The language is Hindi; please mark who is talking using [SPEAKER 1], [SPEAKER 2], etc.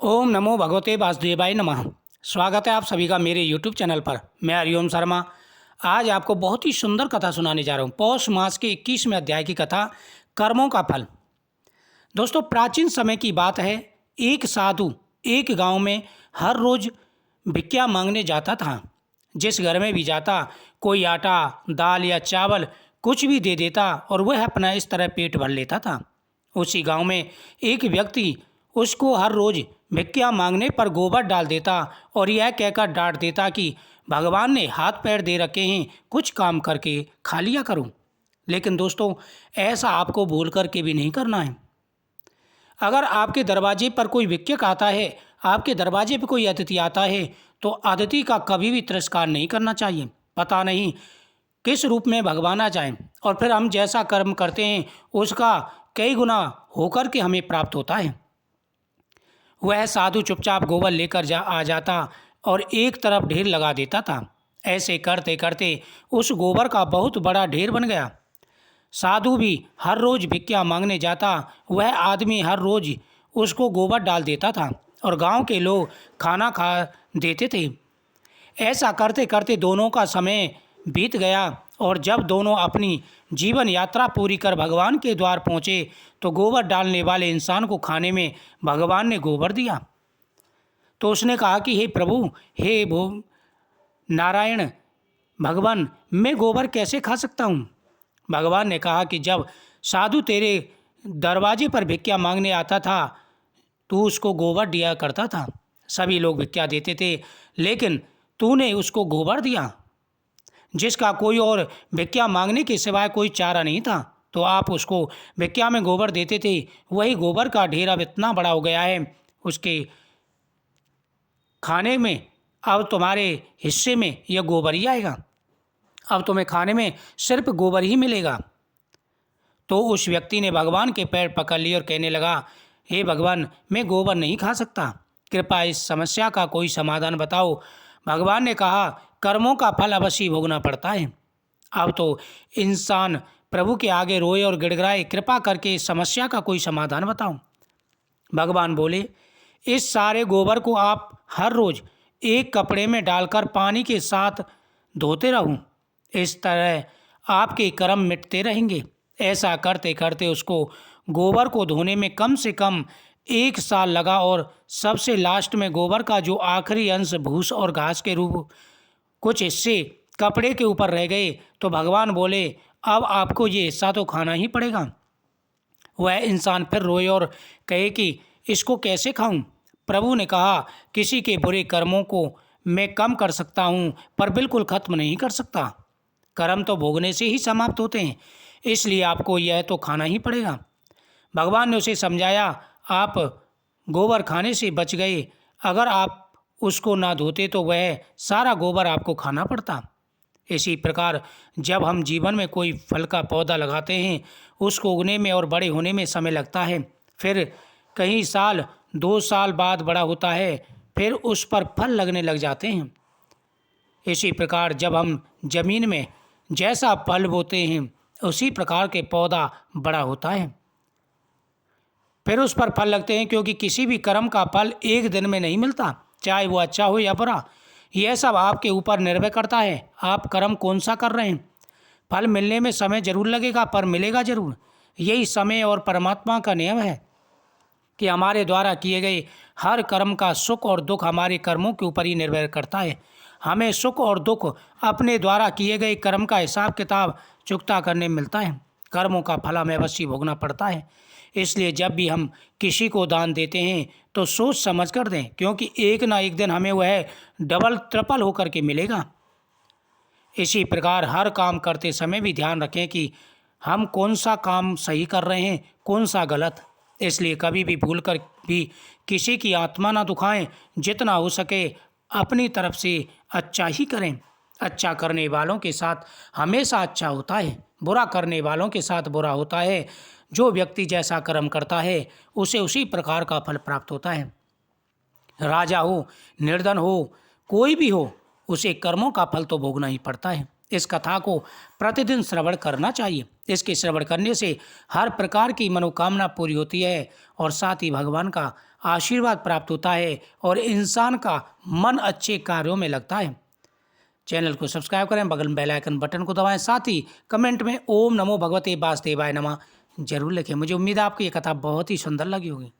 [SPEAKER 1] ओम नमो भगवते वासुदेवाय नमः। स्वागत है आप सभी का मेरे यूट्यूब चैनल पर। मैं हरिओम शर्मा आज आपको बहुत ही सुंदर कथा सुनाने जा रहा हूँ। पौष मास के 21वें अध्याय की कथा, कर्मों का फल। दोस्तों, प्राचीन समय की बात है। एक साधु एक गांव में हर रोज भिक्षा मांगने जाता था। जिस घर में भी जाता, कोई आटा, दाल या चावल कुछ भी दे देता और वह अपना इस तरह पेट भर लेता था। उसी गांव में एक व्यक्ति उसको हर रोज भिक्षा मांगने पर गोबर डाल देता और यह कहकर डांट देता कि भगवान ने हाथ पैर दे रखे हैं, कुछ काम करके खा लिया करूं। लेकिन दोस्तों, ऐसा आपको भूल करके भी नहीं करना है। अगर आपके दरवाजे पर कोई भिक्षुक आता है, आपके दरवाजे पर कोई अतिथि आता है, तो अतिथि का कभी भी तिरस्कार नहीं करना चाहिए। पता नहीं किस रूप में भगवान आ जाए और फिर हम जैसा कर्म करते हैं उसका कई गुना होकर के हमें प्राप्त होता है। वह साधु चुपचाप गोबर लेकर आ जाता और एक तरफ ढेर लगा देता था। ऐसे करते करते उस गोबर का बहुत बड़ा ढेर बन गया। साधु भी हर रोज भिक्षा मांगने जाता, वह आदमी हर रोज उसको गोबर डाल देता था और गांव के लोग खाना खा देते थे। ऐसा करते करते दोनों का समय बीत गया और जब दोनों अपनी जीवन यात्रा पूरी कर भगवान के द्वार पहुँचे तो गोबर डालने वाले इंसान को खाने में भगवान ने गोबर दिया। तो उसने कहा कि हे प्रभु, हे भो नारायण भगवान, मैं गोबर कैसे खा सकता हूँ। भगवान ने कहा कि जब साधु तेरे दरवाजे पर भिक्षा मांगने आता था तू उसको गोबर दिया करता था। सभी लोग भिक्षा देते थे, लेकिन तूने उसको गोबर दिया। जिसका कोई और भिक्षा मांगने के सिवाय कोई चारा नहीं था, तो आप उसको भिक्षा में गोबर देते थे। वही गोबर का ढेर अब इतना बड़ा हो गया है, उसके खाने में अब तुम्हारे हिस्से में यह गोबर ही आएगा। अब तुम्हें खाने में सिर्फ गोबर ही मिलेगा। तो उस व्यक्ति ने भगवान के पैर पकड़ लिए और कहने लगा, हे भगवान, मैं गोबर नहीं खा सकता, कृपया इस समस्या का कोई समाधान बताओ। भगवान ने कहा, कर्मों का फल अवश्य भोगना पड़ता है। अब तो इंसान प्रभु के आगे रोए और गिड़गिड़ाए, कृपा करके इस समस्या का कोई समाधान बताओ। भगवान बोले, इस सारे गोबर को आप हर रोज एक कपड़े में डालकर पानी के साथ धोते रहो। इस तरह आपके कर्म मिटते रहेंगे। ऐसा करते करते उसको गोबर को धोने में कम से कम 1 साल लगा और सबसे लास्ट में गोबर का जो आखिरी अंश भूस और घास के रूप कुछ हिस्से कपड़े के ऊपर रह गए तो भगवान बोले, अब आपको ये हिस्सा तो खाना ही पड़ेगा। वह इंसान फिर रोए और कहे कि इसको कैसे खाऊं। प्रभु ने कहा, किसी के बुरे कर्मों को मैं कम कर सकता हूं, पर बिल्कुल खत्म नहीं कर सकता। कर्म तो भोगने से ही समाप्त होते हैं, इसलिए आपको यह तो खाना ही पड़ेगा। भगवान ने उसे समझाया, आप गोबर खाने से बच गए, अगर आप उसको ना धोते तो वह सारा गोबर आपको खाना पड़ता। इसी प्रकार जब हम जीवन में कोई फल का पौधा लगाते हैं, उसको उगने में और बड़े होने में समय लगता है। फिर कई साल 2 साल बाद बड़ा होता है, फिर उस पर फल लगने लग जाते हैं। इसी प्रकार जब हम जमीन में जैसा फल बोते हैं उसी प्रकार के पौधा बड़ा होता है, फिर उस पर फल लगते हैं। क्योंकि किसी भी कर्म का फल एक दिन में नहीं मिलता, चाहे वो अच्छा हो या बुरा। यह सब आपके ऊपर निर्भर करता है, आप कर्म कौन सा कर रहे हैं। फल मिलने में समय जरूर लगेगा, पर मिलेगा जरूर। यही समय और परमात्मा का नियम है कि हमारे द्वारा किए गए हर कर्म का सुख और दुख हमारे कर्मों के ऊपर ही निर्भर करता है। हमें सुख और दुख अपने द्वारा किए गए कर्म का हिसाब किताब चुकता करने मिलता है। कर्मों का फल हमें अवश्य भोगना पड़ता है। इसलिए जब भी हम किसी को दान देते हैं तो सोच समझ कर दें, क्योंकि एक ना एक दिन हमें वह डबल ट्रिपल होकर के मिलेगा। इसी प्रकार हर काम करते समय भी ध्यान रखें कि हम कौन सा काम सही कर रहे हैं, कौन सा गलत। इसलिए कभी भी भूल कर भी किसी की आत्मा ना दुखाएं। जितना हो सके अपनी तरफ से अच्छा ही करें। अच्छा करने वालों के साथ हमेशा अच्छा होता है, बुरा करने वालों के साथ बुरा होता है। जो व्यक्ति जैसा कर्म करता है उसे उसी प्रकार का फल प्राप्त होता है। राजा हो, निर्धन हो, कोई भी हो, उसे कर्मों का फल तो भोगना ही पड़ता है। इस कथा को प्रतिदिन श्रवण करना चाहिए। इसके श्रवण करने से हर प्रकार की मनोकामना पूरी होती है और साथ ही भगवान का आशीर्वाद प्राप्त होता है और इंसान का मन अच्छे कार्यों में लगता है। चैनल को सब्सक्राइब करें, बगल में बेल आइकन बटन को दबाएं, साथ ही कमेंट में ओम नमो भगवते वासुदेवाय नमः जरूर लिखें। मुझे उम्मीद है आपको ये कथा बहुत ही सुंदर लगी होगी।